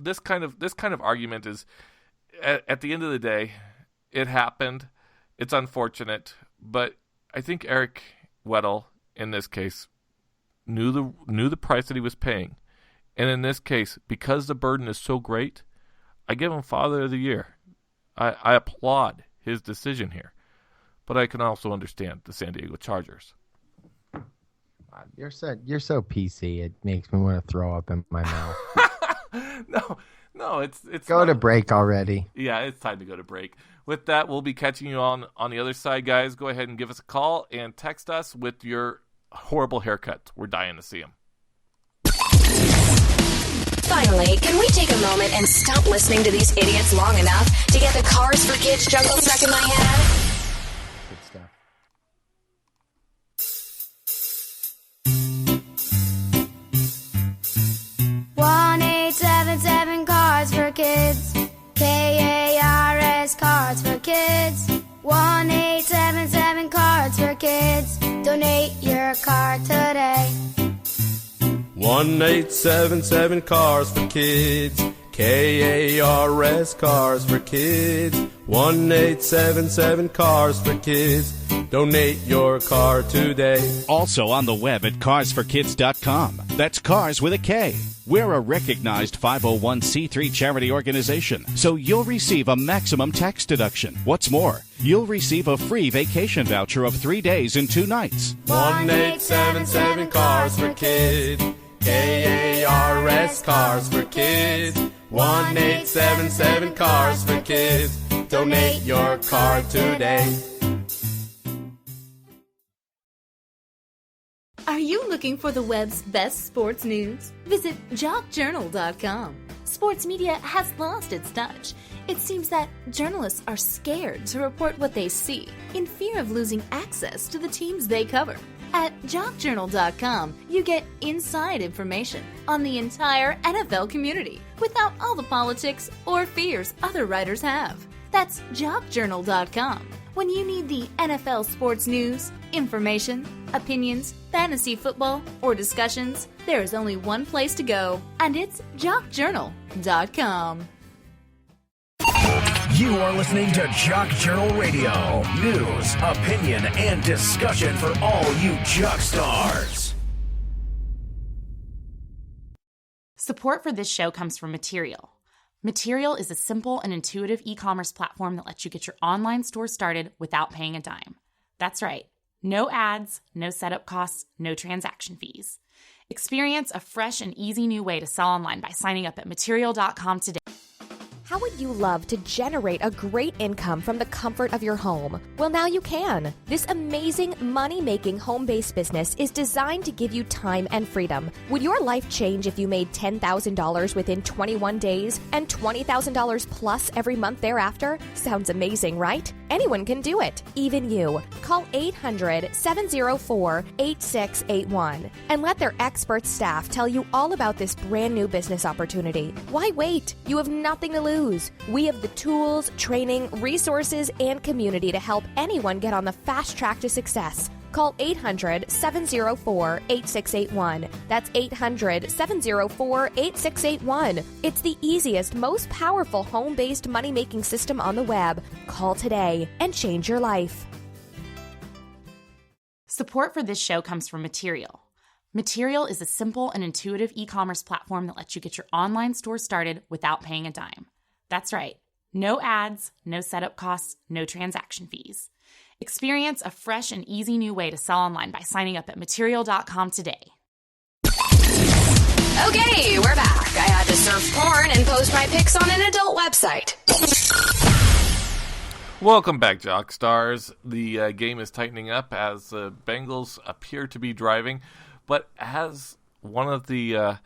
this kind of argument is, at the end of the day, it happened. It's unfortunate, but I think Eric Weddle, in this case, knew the price that he was paying. And in this case, because the burden is so great, I give him Father of the Year. I applaud his decision here. But I can also understand the San Diego Chargers. You're so PC. It makes me want to throw up in my mouth. No, it's go to break already. Yeah, it's time to go to break. With that, we'll be catching you on the other side, guys. Go ahead and give us a call and text us with your horrible haircuts. We're dying to see them. Finally, can we take a moment and stop listening to these idiots long enough to get the Cars for Kids jungle stuck in my head? Good stuff. 1-877 Cars for Kids. KARS Cars for Kids. 1-877 Cars for Kids. Donate your car today. 1-877 Cars for Kids. KARS Cars for Kids. 1-877 Cars for Kids. Donate your car today. Also on the web at carsforkids.com. That's Cars with a K. We're a recognized 501c3 charity organization, so you'll receive a maximum tax deduction. What's more, you'll receive a free vacation voucher of 3 days and 2 nights. 1-877 Cars for Kids. KARS Cars for Kids. 1-877 Cars for Kids. Donate your car today. Are you looking for the web's best sports news? Visit jockjournal.com. Sports media has lost its touch. It seems that journalists are scared to report what they see, in fear of losing access to the teams they cover. At jockjournal.com, you get inside information on the entire NFL community without all the politics or fears other writers have. That's jockjournal.com. When you need the NFL sports news, information, opinions, fantasy football, or discussions, there is only one place to go, and it's jockjournal.com. You are listening to Jock Journal Radio. News, opinion, and discussion for all you jock stars. Support for this show comes from Material. Material is a simple and intuitive e-commerce platform that lets you get your online store started without paying a dime. That's right. No ads, no setup costs, no transaction fees. Experience a fresh and easy new way to sell online by signing up at Material.com today. How would you love to generate a great income from the comfort of your home? Well, now you can. This amazing money-making home-based business is designed to give you time and freedom. Would your life change if you made $10,000 within 21 days and $20,000 plus every month thereafter? Sounds amazing, right? Anyone can do it, even you. Call 800-704-8681 and let their expert staff tell you all about this brand new business opportunity. Why wait? You have nothing to lose. We have the tools, training, resources, and community to help anyone get on the fast track to success. Call 800-704-8681. That's 800-704-8681. It's the easiest, most powerful home-based money-making system on the web. Call today and change your life. Support for this show comes from Material. Material is a simple and intuitive e-commerce platform that lets you get your online store started without paying a dime. That's right. No ads, no setup costs, no transaction fees. Experience a fresh and easy new way to sell online by signing up at Material.com today. Okay, we're back. I had to surf porn and post my pics on an adult website. Welcome back, Jock Stars. The game is tightening up as the Bengals appear to be driving, but as one of the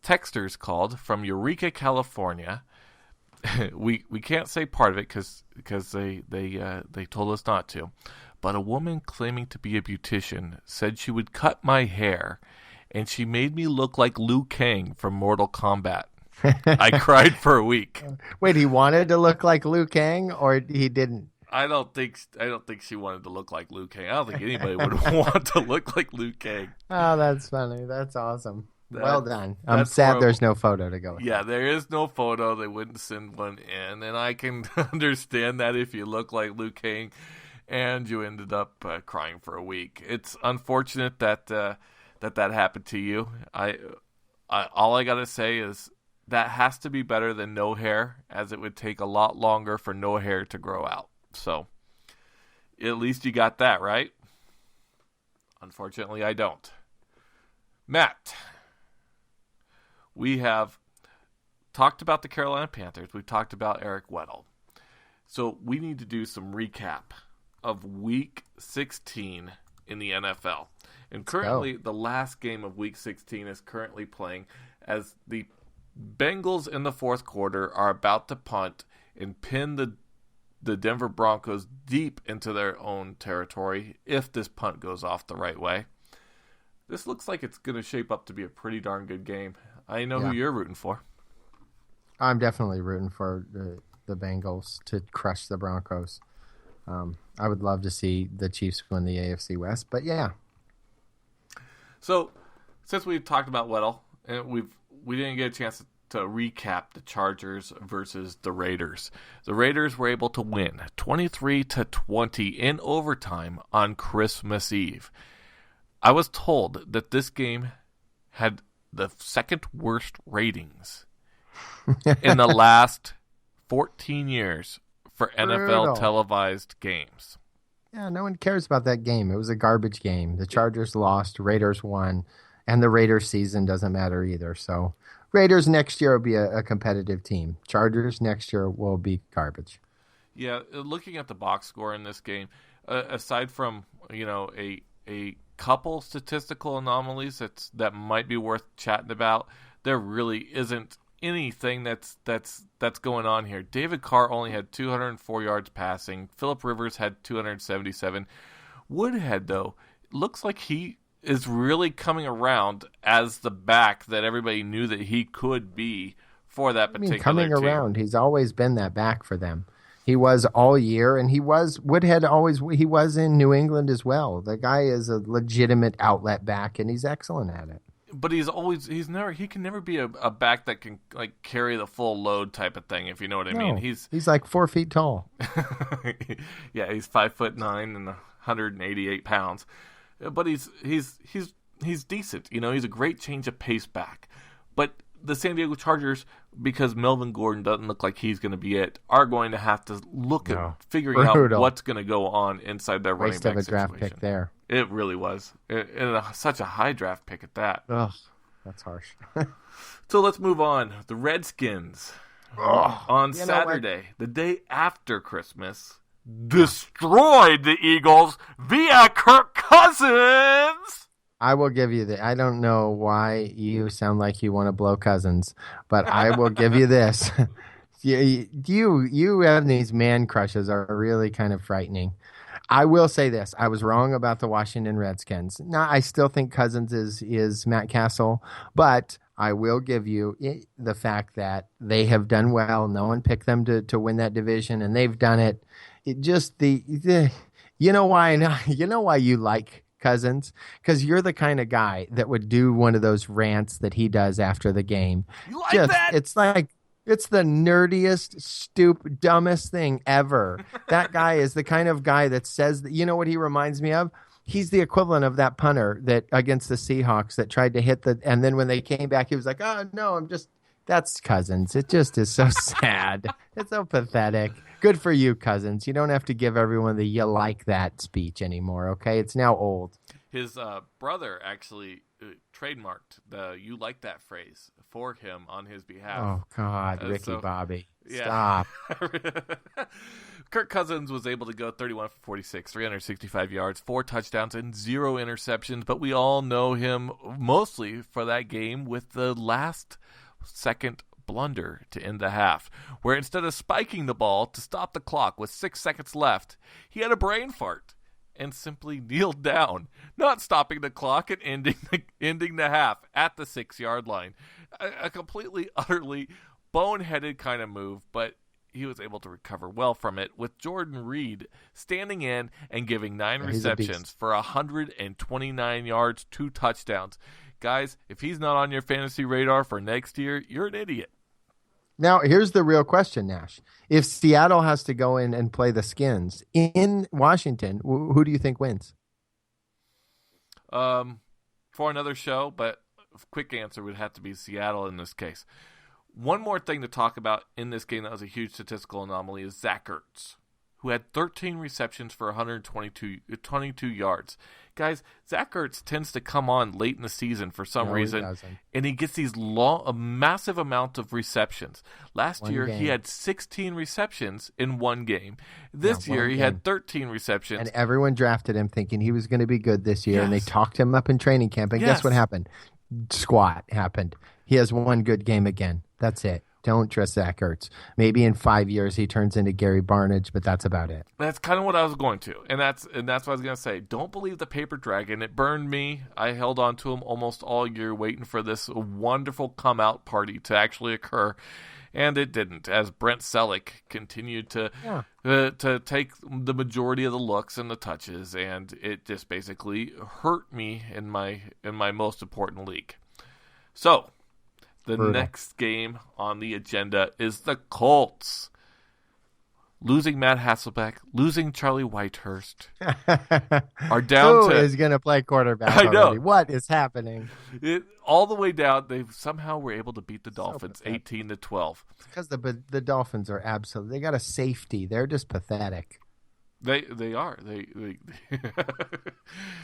texters called from Eureka, California, we can't say part of it because they told us not to, but a woman claiming to be a beautician said she would cut my hair, and she made me look like Liu Kang from Mortal Kombat. I cried for a week. Wait, he wanted to look like Liu Kang, or he didn't? I don't think she wanted to look like Liu Kang. I don't think anybody would want to look like Liu Kang. Oh, that's funny. That's awesome. Well done. I'm sad horrible. there's no photo to go with. Yeah, there is no photo. They wouldn't send one in. And I can understand that if you look like Luke King and you ended up crying for a week. It's unfortunate that that happened to you. All I got to say is that has to be better than no hair, as it would take a lot longer for no hair to grow out. So at least you got that, right? Unfortunately, I don't. Matt, we have talked about the Carolina Panthers. We've talked about Eric Weddle. So we need to do some recap of Week 16 in the NFL. And currently, the last game of Week 16 is currently playing as the Bengals in the fourth quarter are about to punt and pin the Denver Broncos deep into their own territory if this punt goes off the right way. This looks like it's going to shape up to be a pretty darn good game. I know who you're rooting for. I'm definitely rooting for the Bengals to crush the Broncos. I would love to see the Chiefs win the AFC West, but yeah. So, since we've talked about Weddle, and we didn't get a chance to recap the Chargers versus the Raiders. The Raiders were able to win 23-20 in overtime on Christmas Eve. I was told that this game had the second worst ratings in the last 14 years for NFL televised games. Yeah, no one cares about that game. It was a garbage game. The Chargers lost, Raiders won, and the Raiders season doesn't matter either. So Raiders next year will be a competitive team. Chargers next year will be garbage. Yeah, looking at the box score in this game, aside from a couple statistical anomalies that might be worth chatting about, there really isn't anything that's going on here. David Carr only had 204 yards passing. Phillip Rivers had 277. Woodhead, though, looks like he is really coming around as the back that everybody knew that he could be for that particular coming team. Around. He's always been that back for them. He was all year, and Woodhead he was in New England as well. The guy is a legitimate outlet back, and he's excellent at it. But he can never be a back that can like carry the full load type of thing, if you know what I mean. He's like 4 feet tall. Yeah, he's 5'9" and 188 pounds. But he's decent. He's a great change of pace back. But the San Diego Chargers, because Melvin Gordon doesn't look like he's going to be it, are going to have to look at figuring out what's going to go on inside their running back situation. Waste of a draft pick there. It really was. And such a high draft pick at that. Ugh, that's harsh. So let's move on. The Redskins, on Saturday, the day after Christmas, destroyed the Eagles via Kirk Cousins. I will give you I don't know why you sound like you want to blow Cousins, but I will give you this. You have these man crushes are really kind of frightening. I will say this. I was wrong about the Washington Redskins. Now, I still think Cousins is Matt Castle, but I will give you the fact that they have done well. No one picked them to win that division, and they've done it. It just you know why you like Cousins? Because you're the kind of guy that would do one of those rants that he does after the game. You like that? It's like it's the nerdiest, dumbest thing ever. That guy is the kind of guy that says that. You know what he reminds me of? He's the equivalent of that punter that against the Seahawks that tried to hit and then when they came back, he was like, "Oh no, that's Cousins." It just is so sad. It's so pathetic. Good for you, Cousins. You don't have to give everyone the "you like that" speech anymore, okay? It's now old. His brother actually trademarked the "you like that" phrase for him on his behalf. Oh, God, Ricky Bobby. Yeah. Stop. Kirk Cousins was able to go 31 for 46, 365 yards, 4 touchdowns, and 0 interceptions, but we all know him mostly for that game with the last second blunder to end the half, where instead of spiking the ball to stop the clock with 6 seconds left, he had a brain fart and simply kneeled down, not stopping the clock and ending the half at the 6-yard line. A completely, utterly boneheaded kind of move, but he was able to recover well from it, with Jordan Reed standing in and giving 9 receptions for 129 yards, 2 touchdowns. Guys, if he's not on your fantasy radar for next year, you're an idiot. Now, here's the real question, Nash. If Seattle has to go in and play the Skins in Washington, who do you think wins? For another show, but a quick answer would have to be Seattle in this case. One more thing to talk about in this game that was a huge statistical anomaly is Zach Ertz, who had 13 receptions for 122 yards. Guys, Zach Ertz tends to come on late in the season for some reason, and he gets these a massive amount of receptions. Last year, he had 16 receptions in one game. This year, he had 13 receptions. And everyone drafted him thinking he was going to be good this year, and they talked him up in training camp. And guess what happened? Squat happened. He has one good game again. That's it. Don't trust Zach Ertz. Maybe in 5 years he turns into Gary Barnidge, but that's about it. That's kind of what I was going to, and that's what I was going to say. Don't believe the paper dragon. It burned me. I held on to him almost all year, waiting for this wonderful come-out party to actually occur, and it didn't. As Brent Selleck continued to take the majority of the looks and the touches, and it just basically hurt me in my most important league. So. The next game on the agenda is the Colts. Losing Matt Hasselbeck, losing Charlie Whitehurst, are down Who is going to play quarterback I know. already? What is happening? All the way down, they somehow were able to beat the Dolphins 18-12. Because the Dolphins are absolutely, they got a safety. They're just pathetic. They are. They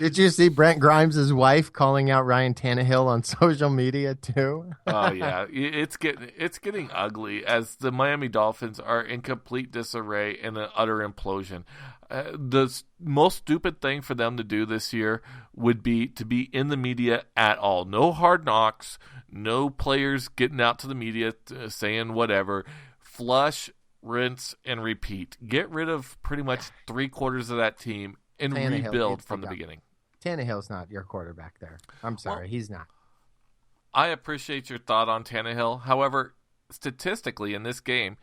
Did you see Brent Grimes' wife calling out Ryan Tannehill on social media too? Oh yeah, it's getting ugly as the Miami Dolphins are in complete disarray and an utter implosion. The most stupid thing for them to do this year would be to be in the media at all. No Hard Knocks, no players getting out to the media saying whatever. Flush, rinse, and repeat. Get rid of pretty much 3/4 of that team and rebuild from the beginning. Tannehill's not your quarterback there. I'm sorry, he's not. I appreciate your thought on Tannehill. However, statistically in this game,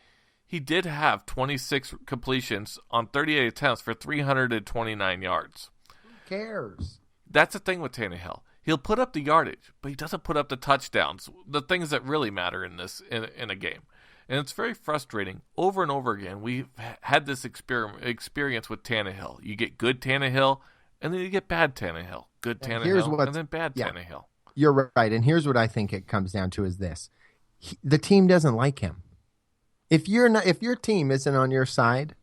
he did have 26 completions on 38 attempts for 329 yards. Who cares? That's the thing with Tannehill. He'll put up the yardage, but he doesn't put up the touchdowns, the things that really matter in a game. And it's very frustrating. Over and over again, we've had this experience with Tannehill. You get good Tannehill, and then you get bad Tannehill. Good Tannehill, and then bad Tannehill. You're right. And here's what I think it comes down to is this. The team doesn't like him. If your team isn't on your side,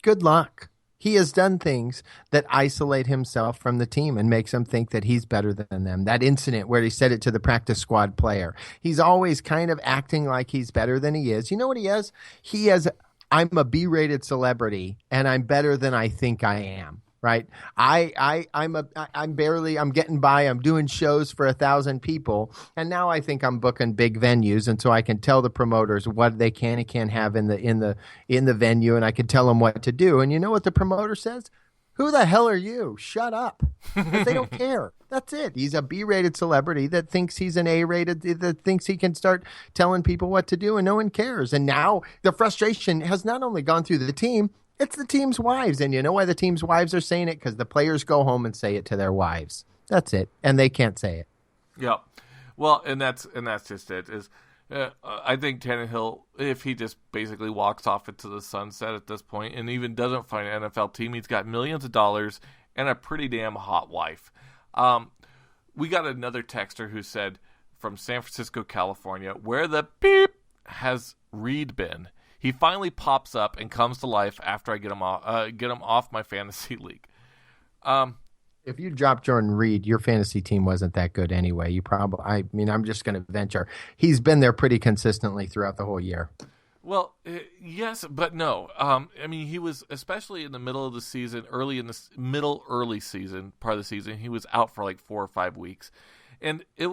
good luck. He has done things that isolate himself from the team and makes him think that he's better than them. That incident where he said it to the practice squad player. He's always kind of acting like he's better than he is. You know what he is? He is, I'm a B-rated celebrity and I'm better than I think I am. Right. I'm getting by. I'm doing shows for 1,000 people. And now I think I'm booking big venues. And so I can tell the promoters what they can and can't have in the venue. And I can tell them what to do. And you know what the promoter says? Who the hell are you? Shut up. Because they don't care. That's it. He's a B-rated celebrity that thinks he's an A-rated, that thinks he can start telling people what to do and no one cares. And now the frustration has not only gone through the team, it's the team's wives. And you know why the team's wives are saying it? Because the players go home and say it to their wives. That's it. And they can't say it. Yeah. Well, and that's just it. I think Tannehill, if he just basically walks off into the sunset at this point and even doesn't find an NFL team, he's got millions of dollars and a pretty damn hot wife. We got another texter who said from San Francisco, California, where the beep has Reed been? He finally pops up and comes to life after I get him off my fantasy league. If you dropped Jordan Reed, your fantasy team wasn't that good anyway. I'm just going to venture. He's been there pretty consistently throughout the whole year. Well, yes, but no. He was, especially in the middle of the season, early season, part of the season, he was out for like 4 or 5 weeks. And Reed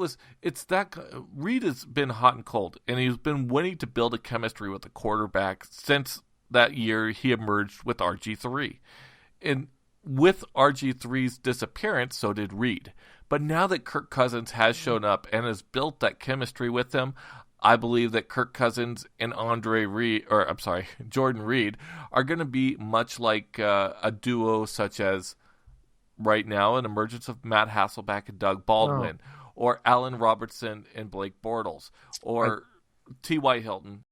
has been hot and cold, and he's been wanting to build a chemistry with the quarterback since that year he emerged with RG3. And with RG3's disappearance, so did Reed. But now that Kirk Cousins has shown up and has built that chemistry with him, I believe that Kirk Cousins and Jordan Reed are going to be much like a duo such as right now an emergence of Matt Hasselbeck and Doug Baldwin. or Allen Robertson and Blake Bortles, or T.Y. Hilton